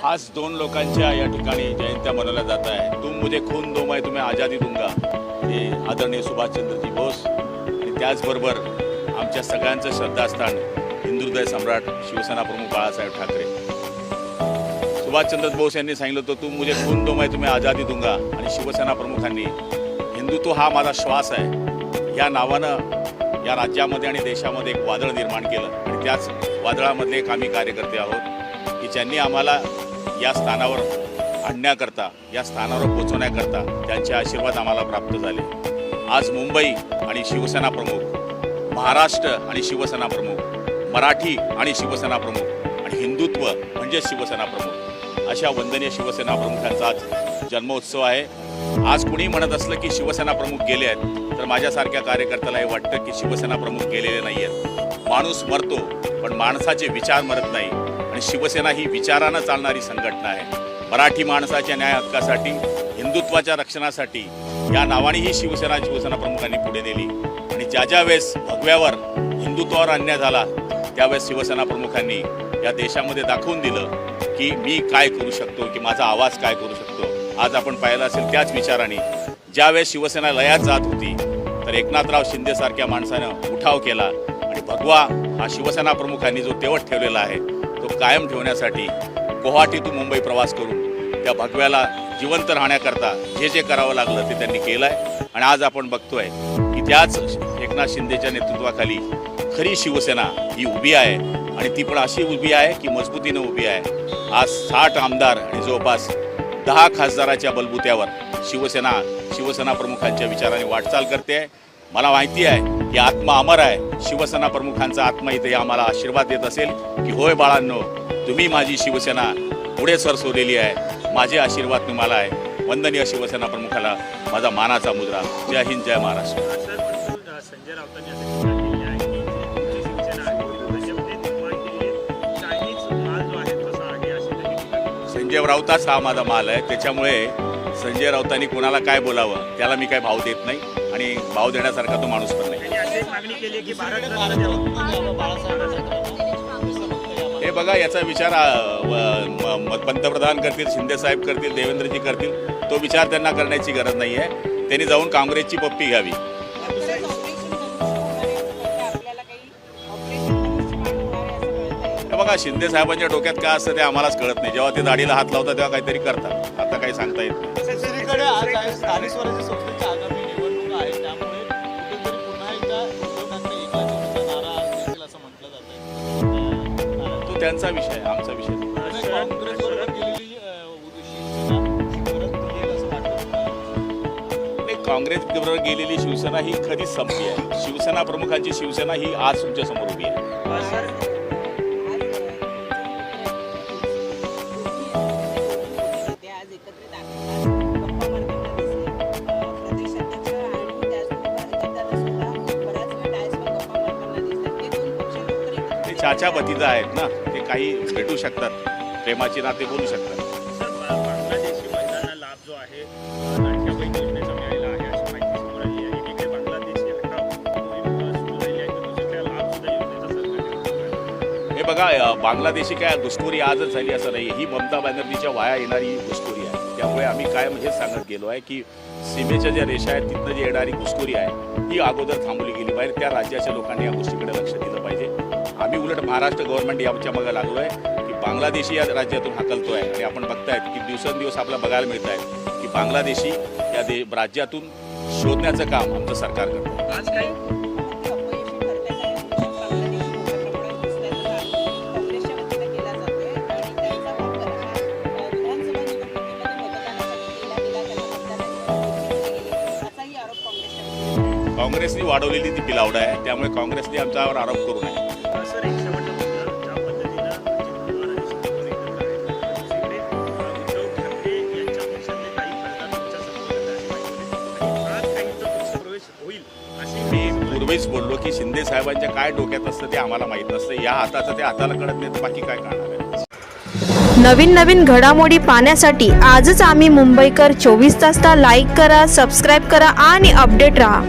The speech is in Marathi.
आज दोन लोकांच्या या ठिकाणी जयंत्या मनवल्या जात आहे। तुम मुझे खून दो मैं तुम्हें आज़ादी दूंगा, हे आदरणीय सुभाषचंद्रजी बोस आणि त्याचबरोबर आमच्या सगळ्यांचं श्रद्धास्थान हिंदुहृदय सम्राट शिवसेना प्रमुख बाळासाहेब ठाकरे। सुभाषचंद्र बोस यांनी सांगितलं होतं तुम मुझे खून दो मैं तुम्हें आज़ादी दूंगा आणि शिवसेना प्रमुखांनी हिंदुत्व हा माझा श्वास आहे या नावानं या राज्यामध्ये आणि देशामध्ये एक वादळ निर्माण केलं आणि त्याच वादळामधले एक आम्ही कार्यकर्ते आहोत की ज्यांनी आम्हाला या स्थानावर आणण्याकरता या स्थानावर पोहोचवण्याकरता त्यांचे आशीर्वाद आम्हाला प्राप्त झाले। आज मुंबई आणि शिवसेना प्रमुख, महाराष्ट्र आणि शिवसेना प्रमुख, मराठी आणि शिवसेना प्रमुख आणि हिंदुत्व म्हणजे शिवसेना प्रमुख अशा वंदनीय शिवसेना प्रमुखांचा आज जन्मोत्सव आहे। आज कुणी म्हणत असलं की शिवसेना प्रमुख गेले आहेत तर माझ्यासारख्या कार्यकर्त्याला हे वाटतं की शिवसेना प्रमुख गेलेले नाही आहेत। माणूस मरतो पण माणसाचे विचार मरत नाही आणि शिवसेना ही विचारानं चालणारी संघटना आहे। मराठी माणसाच्या न्याय हक्कासाठी, हिंदुत्वाच्या रक्षणासाठी या नावाने ही शिवसेना प्रमुखांनी पुढे नेली आणि ज्या वेळेस भगव्यावर हिंदुत्वावर अन्याय झाला त्यावेळेस शिवसेना प्रमुखांनी या देशामध्ये दाखवून दिलं की मी काय करू शकतो, की माझा आवाज काय करू शकतो। आज आपण पाहिलं असेल त्याच विचाराने ज्यावेळेस शिवसेना लयात जात होती तर एकनाथराव शिंदेसारख्या माणसानं उठाव केला आणि भगवा हा शिवसेना प्रमुखांनी जो तेवत ठेवलेला आहे तो कायम ठेवण्यासाठी गुवाहाटी टू मुंबई प्रवास करून त्या भगव्याला जिवंत राहण्याकरता जे करावं लागलं ते त्यांनी केलं आहे आणि आज आपण बघतोय की त्याच एकनाथ शिंदेच्या नेतृत्वाखाली खरी शिवसेना ही उभी आहे आणि ती पण अशी उभी आहे की मजबूतीनं उभी आहे। आज 60 आमदार आणि जवळपास 10 खासदाराच्या बलबुत्यावर शिवसेना प्रमुखांच्या विचाराने वाटचाल करते आहे। मला माहिती आहे की आत्मा अमर आहे, शिवसेना प्रमुखांचा आत्मा इथे आम्हाला आशीर्वाद देत असेल की होय बाळांनो, तुम्ही माझी शिवसेना पुढे सरसवलेली आहे, माझे आशीर्वाद तुम्हाला आहे। वंदनीय शिवसेना प्रमुखाला माझा मानाचा मुद्रा। जय हिंद, जय महाराष्ट्र। संजय राऊतांनी असं केली आहे की तुमची शिवसेना आहे त्याच्यामध्ये निर्माण केलेली चायनीज माल जो आहे तसा आहे अशी संजय राऊताच हा माझा माल आहे, त्याच्यामुळे संजय राऊतांनी कोणाला काय बोलावं त्याला मी काय भाव देत नाही आणि भाव देण्यासारखा तो माणूस पण नाही। त्यांनी अशी एक मागणी केली की भारतरत्न द्यावं। हे बघा, याचा विचार पंतप्रधान करतील, शिंदेसाहेब करतील, देवेंद्रजी करतील, तो विचार त्यांना करण्याची गरज नाही आहे। त्यांनी जाऊन काँग्रेसची पप्पी घ्यावी। हे बघा, शिंदे साहेबांच्या डोक्यात काय असतं ते आम्हालाच कळत नाही। जेव्हा ते दाढीला हात लावतात तेव्हा काहीतरी करतात, आता काही सांगता येत नाही। दुसरीकडे आज स्थानिक स्वराज्य संस्थेच्या आगामी निवडणूक आहे, त्यामुळे कुठेतरी पुन्हा एकदा उद्धव ठाकरे एका चमचा नारा देतील असं म्हटलं जातं। तो त्यांचा विषय, आमचा विषय नाही। काँग्रेसबरोबर गेलेली शिवसेना परत येईल असं वाटतं। काँग्रेस बरोबर गेलेली शिवसेना ही कधीच संपली आहे। शिवसेना प्रमुखांची शिवसेना ही आज तुमच्या समोर उभी आहे। चाचा भतीजा आहेत ना, ते काही भेटू शकतात, प्रेमाची नाते बोलू शकतात। बांगलादेशी महिलांना लाभ जो आहे लाडक्या बहीण योजनेचा मिळालेला आहे अशी माहिती समोर आली आहे। एकीकडे बांगलादेशी हटाव मोहीम सुरू झाली आहे तर दुसरीकडे लाभ सुद्धा योजनेचा सरकारने। हे बघा, बांगलादेशी काय घुसखोरी आजच झाली असं नाही, ही ममता बॅनर्जीच्या वाया येणारी घुसखोरी आहे। त्यामुळे आम्ही कायम हेच सांगत गेलो आहे की सीमेच्या ज्या रेषा आहेत तिथनं जी येणारी घुसखोरी आहे ही अगोदर थांबवली गेली पाहिजे। त्या राज्याच्या लोकांनी या गोष्टीकडे लक्ष दिलं पाहिजे। आम्ही उलट महाराष्ट्र गव्हर्नमेंट याच्या मागे लागलो आहे की बांगलादेशी या राज्यातून हाकलतोय आणि आपण बघतायत की दिवसेंदिवस आपल्याला बघायला मिळत आहे की बांगलादेशी या राज्यातून शोधण्याचं काम आमचं सरकार करतं। आज काही काँग्रेसने वाढवलेली ती पिलावड आहे, त्यामुळे काँग्रेसने आमच्यावर आरोप करू नये। सर, एक शेवटचा मुद्दा, ज्या पद्धतीनं अजित पवार आणि शरद पवार एकत्र आहेत, दुसरीकडे उद्धव ठाकरे यांच्या पक्षातले काही खासदार तुमच्या संपर्कात आहेत आणि आज काहींचा पक्षप्रवेश होईल अशी मी पूर्वीच बोललो की शिंदे साहेबांच्या काय डोक्यात असतं ते आम्हाला माहीत नसतं। या हाताचं ते हाताला कळत नाही तर बाकी काय करणार आहे। नवीन घडामोडी पाहण्यासाठी आजच आम्ही मुंबईकर 24 तासला लाईक करा, सबस्क्राईब करा आणि अपडेट रहा।